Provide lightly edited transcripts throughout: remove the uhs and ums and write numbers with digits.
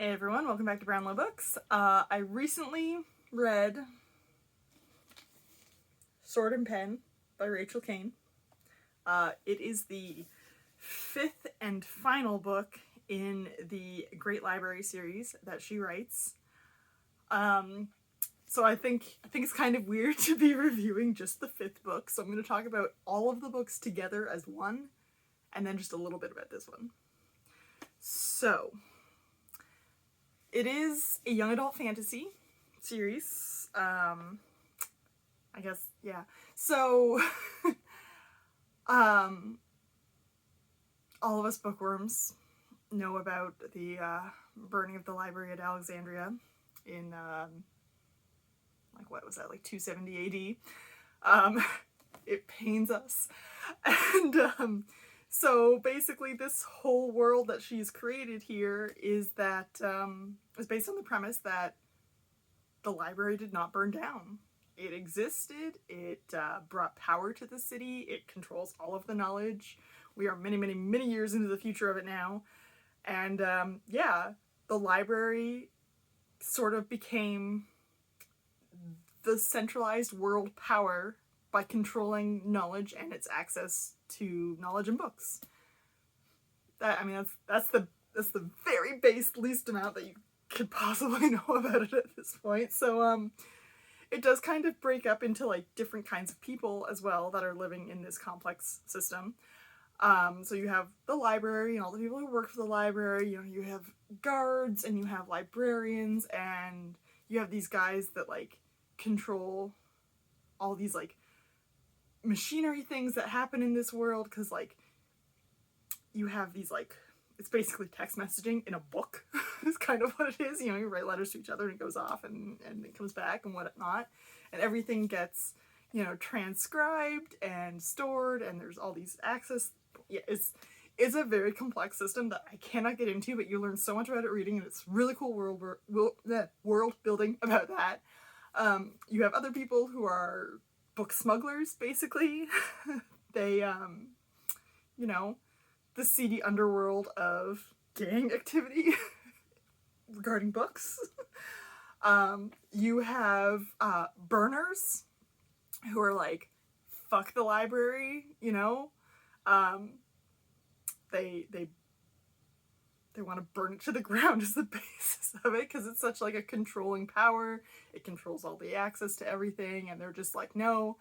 Hey everyone, welcome back to Brownlow Books. I recently read Sword and Pen by Rachel Caine. It is the fifth and final book in the Great Library series that she writes. So I think it's kind of weird to be reviewing just the fifth book, so I'm going to talk about all of the books together as one, and then just a little bit about this one. So, it is a young adult fantasy series. I guess, yeah. So, all of us bookworms know about the burning of the library at Alexandria in, what was that, 270 AD. It pains us. And, so basically this whole world that she's created here is based on the premise that the library did not burn down. It existed, it brought power to the city, it controls all of the knowledge. We are many, many, many years into the future of it now. And the library sort of became the centralized world power by controlling knowledge and its access to knowledge and books. That's the very base least amount that you could possibly know about it at this point. So it does kind of break up into different kinds of people as well that are living in this complex system. So you have the library and all the people who work for the library. You have guards and you have librarians and you have these guys that control all these machinery things that happen in this world, because you have these it's basically text messaging in a book is kind of what it is. You write letters to each other and it goes off and it comes back and whatnot, and everything gets transcribed and stored, and there's all these access. Yeah, it's a very complex system that I cannot get into, but you learn so much about it reading, and it's really cool world building about that. You have other people who are book smugglers, basically. They, the seedy underworld of gang activity regarding books. You have burners who are fuck the library, they want to burn it to the ground as the basis of it, because it's such a controlling power. It controls all the access to everything, and they're just no,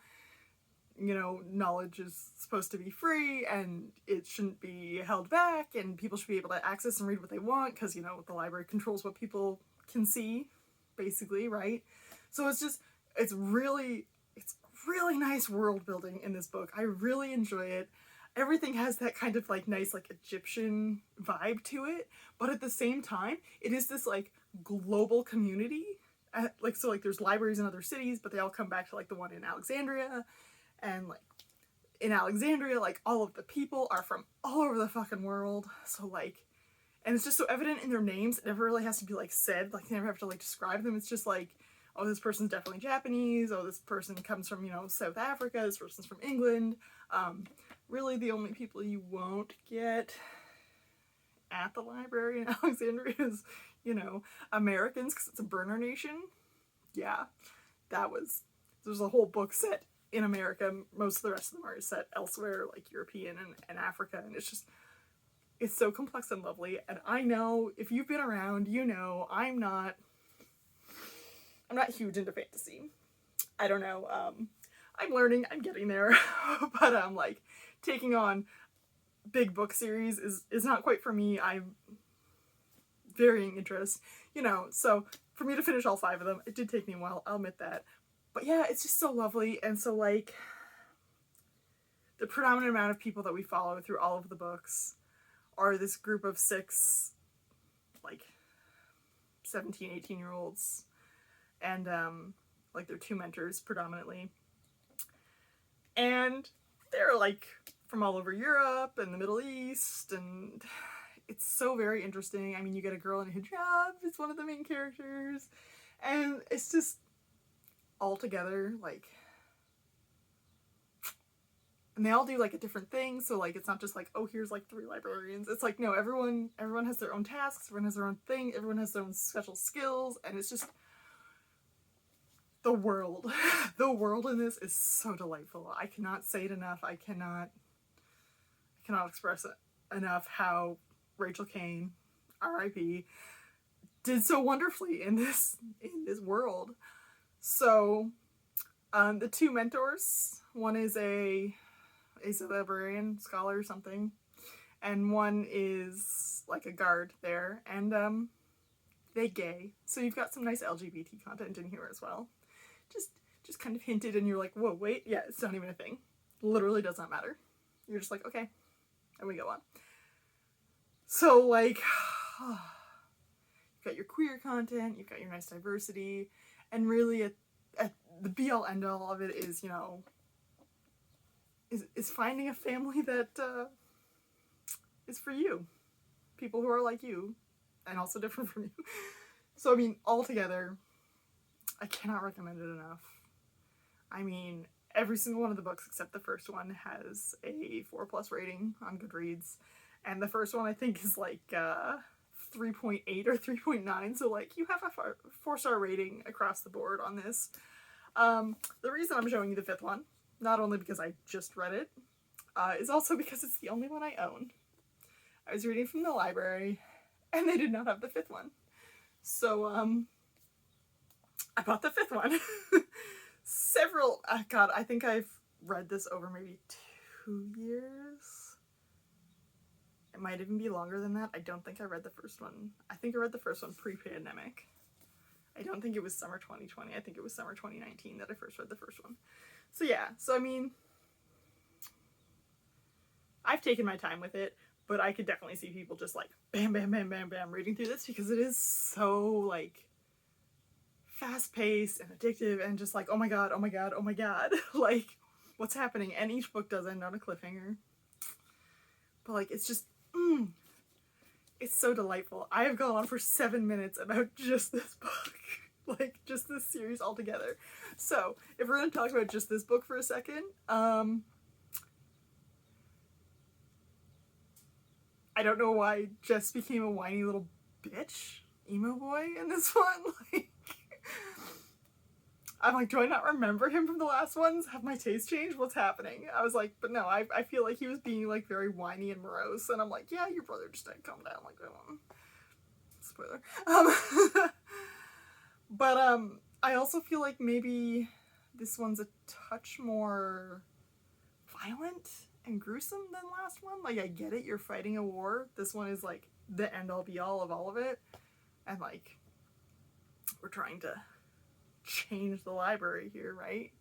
knowledge is supposed to be free and it shouldn't be held back, and people should be able to access and read what they want, because the library controls what people can see, basically, right? So it's really nice world building in this book. I really enjoy it. Everything has that kind of nice Egyptian vibe to it, but at the same time it is this global community. There's libraries in other cities, but they all come back to the one in Alexandria, and in Alexandria all of the people are from all over the fucking world. So and it's just so evident in their names. It never really has to be said. They never have to describe them. It's just oh, this person's definitely Japanese. Oh, this person comes from South Africa. This person's from England. Really, the only people you won't get at the library in Alexandria is, Americans, because it's a burner nation. Yeah, there's a whole book set in America. Most of the rest of them are set elsewhere, European and Africa, and it's so complex and lovely. And I know, if you've been around, I'm not huge into fantasy. I don't know, I'm learning, I'm getting there, but taking on big book series is not quite for me. I'm varying interest, so for me to finish all 5 of them, it did take me a while, I'll admit that. But yeah, it's just so lovely. And so the predominant amount of people that we follow through all of the books are this group of 6 17, 18-year-olds, and they're 2 mentors predominantly, and they're from all over Europe and the Middle East, and it's so very interesting. I mean, you get a girl in a hijab, it's one of the main characters, and it's just all together And they all do like a different thing, so like it's not just like, oh, here's like 3 librarians. It's like, no, everyone has their own tasks, everyone has their own thing, everyone has their own special skills, and it's just the world. The world in this is so delightful. I cannot say it enough. I cannot express it enough how Rachel Kane, R.I.P., did so wonderfully in this world. So the 2 mentors, one is a librarian, scholar or something, and one is like a guard there, and they gay. So you've got some nice LGBT content in here as well. Just kind of hinted, and you're like, whoa, wait, yeah, it's not even a thing. Literally does not matter. You're just like, okay, and we go on. So like, you've got your queer content, you've got your nice diversity, and really at the be-all end-all of it is, you know, is finding a family that is for you. People who are like you, and also different from you. So, I mean, altogether, I cannot recommend it enough. I mean, every single one of the books except the first one has a 4+ rating on Goodreads. And the first one, I think, is like 3.8 or 3.9. So, like, you have a 4-star rating across the board on this. The reason I'm showing you the 5th one, not only because I just read it, is also because it's the only one I own. I was reading from the library, and they did not have the 5th one. So, I bought the 5th one. God, I think I've read this over maybe 2 years. It might even be longer than that. I don't think I read the first one. I think I read the first one pre-pandemic. I don't think it was summer 2020. I think it was summer 2019 that I first read the first one. So yeah, so I mean, I've taken my time with it, but I could definitely see people just like bam, bam, bam, bam, bam reading through this, because it is so like fast-paced and addictive and just like, oh my god, oh my god, oh my god, like what's happening? And each book does end on a cliffhanger. But like, it's just, it's so delightful. I have gone on for 7 minutes about just this book. Like, just this series altogether. So, if we're going to talk about just this book for a second, I don't know why Jess became a whiny little bitch, emo boy in this one. Like, I'm like, do I not remember him from the last ones? Have my taste changed? What's happening? I was like, but no, I feel like he was being like very whiny and morose, and I'm like, yeah, your brother just died, calm down. Like, spoiler. But I also feel like maybe this one's a touch more violent and gruesome than last one. Like, I get it, you're fighting a war. This one is like the end-all be-all of all of it, and like, we're trying to change the library here, right?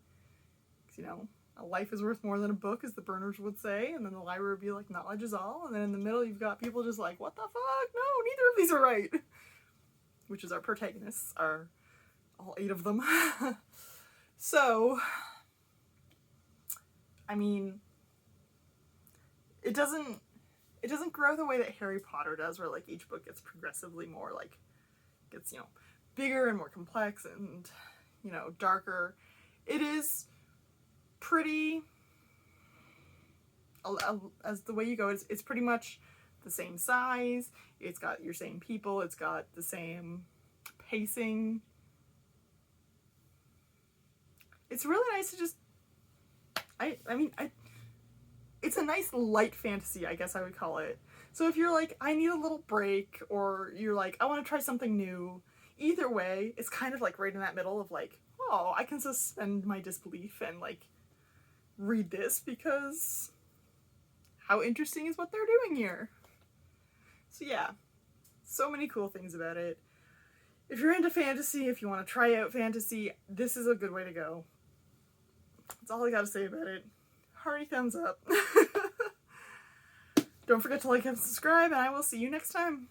Because, you know, a life is worth more than a book, as the Burners would say, and then the library would be like, knowledge is all, and then in the middle you've got people just like, what the fuck? No, neither of these are right. Which is our protagonists, all 8 of them. So, I mean, it doesn't grow the way that Harry Potter does, where like each book gets progressively more like, gets, you know, bigger and more complex and, you know, darker. It is pretty, as the way you go, it's pretty much the same size, it's got your same people, it's got the same pacing. It's really nice to just, I mean, it's a nice light fantasy, I guess I would call it. So if you're like, I need a little break, or you're like, I want to try something new, either way, it's kind of like right in that middle of like, oh, I can suspend my disbelief and like read this, because how interesting is what they're doing here? So yeah, so many cool things about it. If you're into fantasy, if you want to try out fantasy, this is a good way to go. That's all I gotta say about it. Hearty thumbs up. Don't forget to like and subscribe, and I will see you next time.